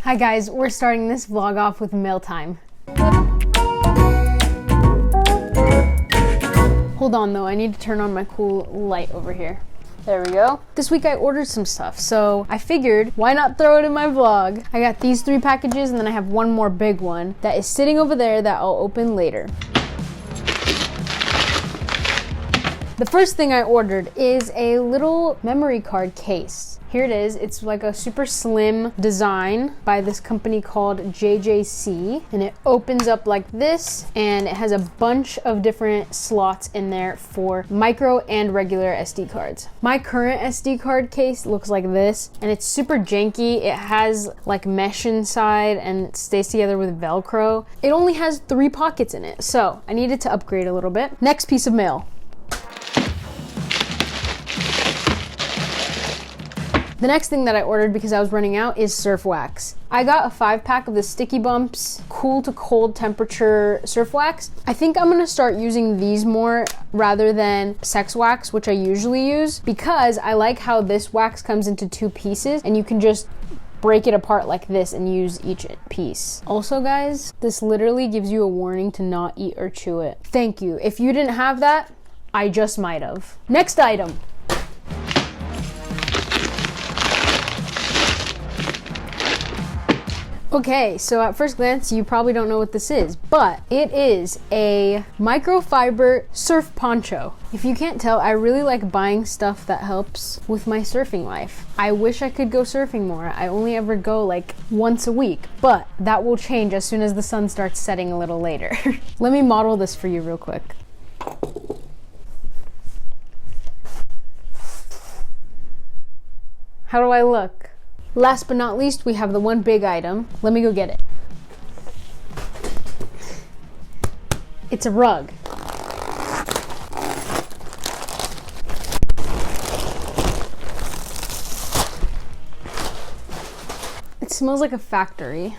Hi guys, we're starting this vlog off with mail time. Hold on though, I need to turn on my cool light over here. There we go. This week I ordered some stuff, so I figured why not throw it in my vlog. I got these 3 packages and then I have one more big one that is sitting over there that I'll open later. The first thing I ordered is a little memory card case. Here it is. It's like a super slim design by this company called JJC, and it opens up like this, and it has a bunch of different slots in there for micro and regular SD cards. My current SD card case looks like this, and it's super janky. It has like mesh inside and it stays together with Velcro. It only has 3 pockets in it, so I needed to upgrade a little bit. Next piece of mail. The next thing that I ordered because I was running out is surf wax. I got a 5-pack of the Sticky Bumps cool to cold temperature surf wax. I think I'm gonna start using these more rather than sex wax, which I usually use, because I like how this wax comes into 2 pieces and you can just break it apart like this and use each piece. Also guys, this literally gives you a warning to not eat or chew it. Thank you. If you didn't have that, I just might have. Next item. Okay, so at first glance, you probably don't know what this is, but it is a microfiber surf poncho. If you can't tell, I really like buying stuff that helps with my surfing life. I wish I could go surfing more. I only ever go like once a week, but that will change as soon as the sun starts setting a little later. Let me model this for you real quick. How do I look? Last but not least, we have the one big item. Let me go get it. It's a rug. It smells like a factory.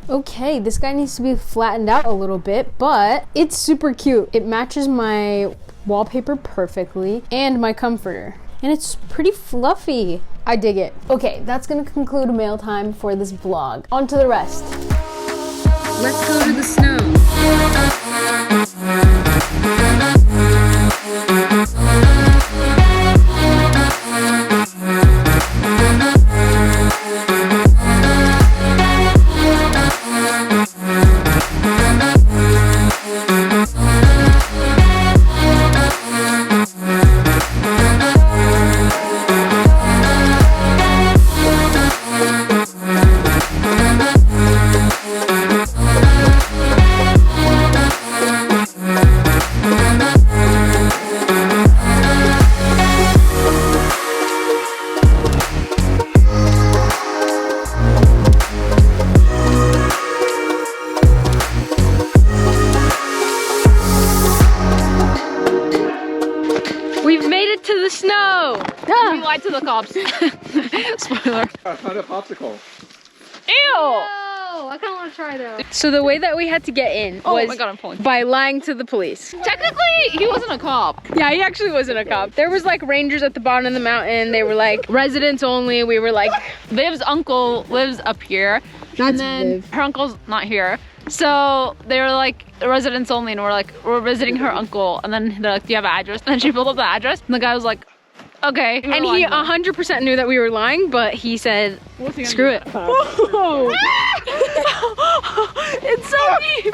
Okay, this guy needs to be flattened out a little bit, but it's super cute. It matches my wallpaper perfectly and my comforter. And it's pretty fluffy. I dig it. Okay, that's gonna conclude mail time for this vlog. On to the rest. Let's go to the snow. We've made it to the snow! We lied to the cops. Spoiler. I found a popsicle. Ew! Oh, I kind of want to try though. So the way that we had to get in was my God, I'm falling. by lying to the police. Technically, he wasn't a cop. Yeah, he actually wasn't a cop. There was like rangers at the bottom of the mountain. They were like, residents only. We were like, Viv's uncle lives up here. That's and then Viv. her uncle's not here. So they were like, residents only, and we're like, we're visiting her uncle. And then they're like, do you have an address? And then she pulled up the address, and the guy was like, okay. And he 100% knew that we were lying, but he said, screw it. Whoa. It's so deep.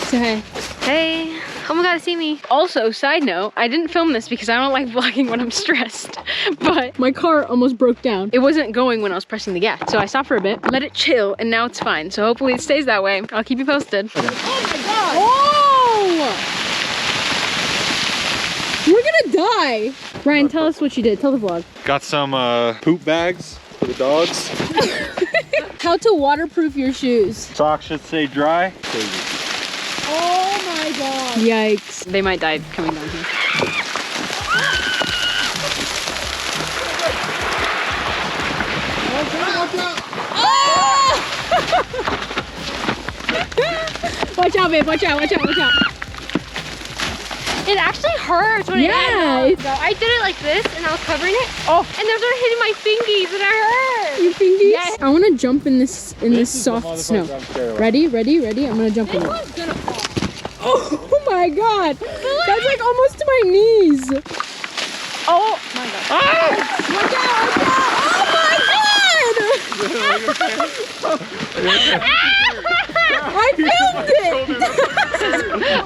Say hey. Hey, oh my God, see me. Also, side note, I didn't film this because I don't like vlogging when I'm stressed, but my car almost broke down. It wasn't going when I was pressing the gas, so I stopped for a bit, let it chill, and now it's fine. So hopefully it stays that way. I'll keep you posted. Oh my God. Oh! We're gonna die. Ryan, tell us what you did. Tell the vlog. Got some poop bags for the dogs. How to waterproof your shoes. Socks should stay dry. Oh my God. Yikes. They might die coming down here. Watch out, babe. Watch out, watch out, watch out. It actually hurts when Yeah, it hits. I did it like this and I was covering it. Oh, and those are hitting my fingies and it hurt. Your fingies? Yeah. I want to jump in this soft snow. Ready? I'm gonna jump in it. This one's gonna fall. Oh my god! That's like almost to my knees. Oh my god. Watch out! Oh my god! I filmed it!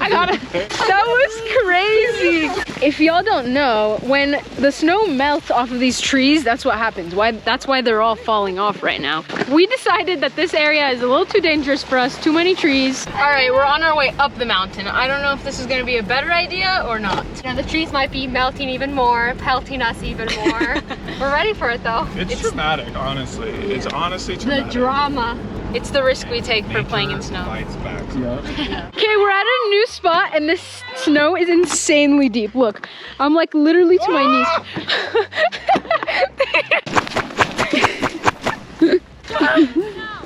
I got it. That was crazy. If y'all don't know, when the snow melts off of these trees, that's what happens. That's why they're all falling off right now. We decided that this area is a little too dangerous for us, too many trees. All right, we're on our way up the mountain. I don't know if this is gonna be a better idea or not. Now the trees might be melting even more, pelting us even more. We're ready for it though. It's dramatic, honestly. It's honestly The dramatic. drama. It's the risk we take for playing in snow. Fights back. Okay, we're at a new spot and this snow is insanely deep. Look, I'm like literally to my knees.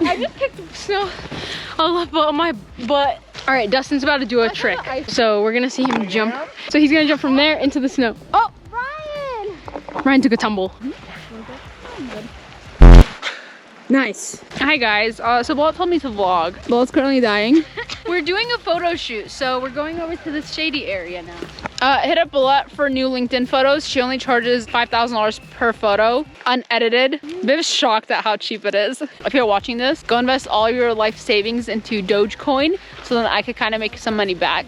I just kicked snow all up on my butt. All right, Dustin's about to do a trick. So we're gonna see him jump. So he's gonna jump from there into the snow. Oh, Ryan took a tumble. Nice. Hi guys, so Balt told me to vlog. Balt's currently dying. We're doing a photo shoot, so we're going over to this shady area now. Hit up Balette for new LinkedIn photos. She only charges $5,000 per photo, unedited. Viv's shocked at how cheap it is. If you're watching this, go invest all your life savings into Dogecoin so then I could kind of make some money back.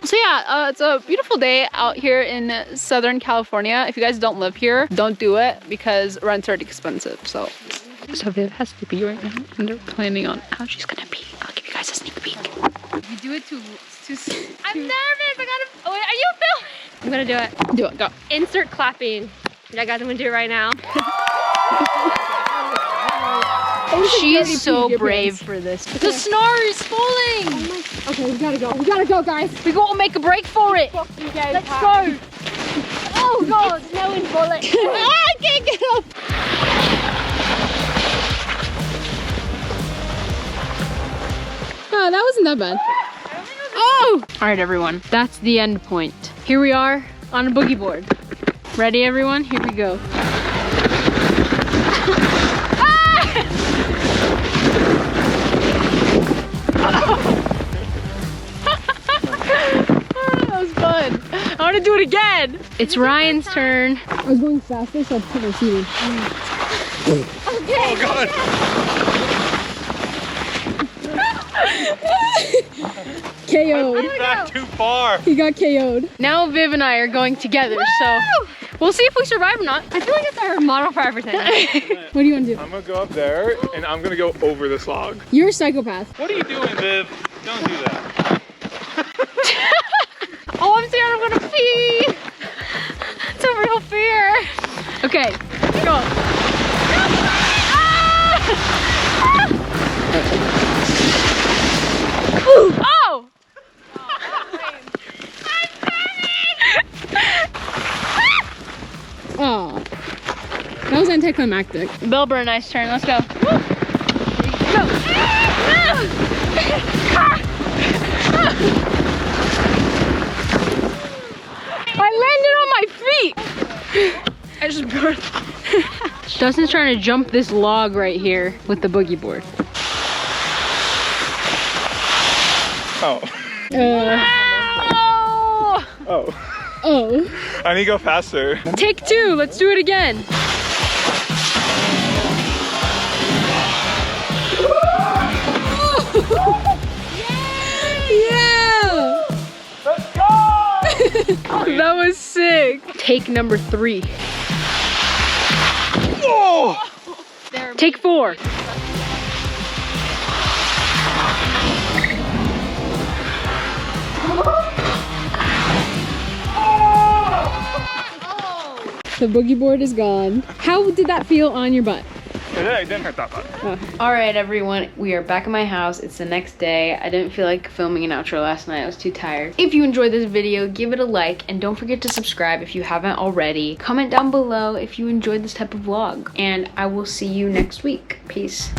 So yeah, it's a beautiful day out here in Southern California. If you guys don't live here, don't do it because rents are expensive, so Viv has to pee right now, and they're planning on how she's gonna pee. I'll give you guys a sneak peek. You do it too I'm nervous. I gotta. Oh, wait, are you filming? I'm gonna do it. Do it, go. Insert clapping. Yeah, guys, I'm gonna do it right now. She is so brave for this. The snore is falling. Okay, we gotta go. We gotta go, guys. We gotta make a break for it. Let's go. Oh god, snow and bullet. I can't get up. Oh, that wasn't that bad. Oh! All right, everyone. That's the end point. Here we are on a boogie board. Ready, everyone? Here we go. That was fun. I want to do it again. It's Ryan's turn. I was going faster, so I put my feet in. Oh god! KO'd. Back too far. He got KO'd. Now Viv and I are going together, so we'll see if we survive or not. I feel like it's our model for everything. What do you want to do? I'm gonna go up there and I'm gonna go over this log. You're a psychopath. What are you doing, Viv? Don't do that. Oh, I'm scared I'm gonna pee. It's a real fear. Okay, go. Oh! Oh, that was anticlimactic. Bilber, a nice turn. Let's go. I landed on my feet. I just birthed. Dustin's trying to jump this log right here with the boogie board. Oh. Oh! Oh. Oh. I need to go faster. Take two. Let's do it again. Yeah! Let's go! That was sick. Take number 3. Whoa! Take 4. The boogie board is gone. How did that feel on your butt? It didn't hurt that bad. All right, everyone, we are back at my house. It's the next day. I didn't feel like filming an outro last night. I was too tired. If you enjoyed this video, give it a like and don't forget to subscribe if you haven't already. Comment down below if you enjoyed this type of vlog and I will see you next week. Peace.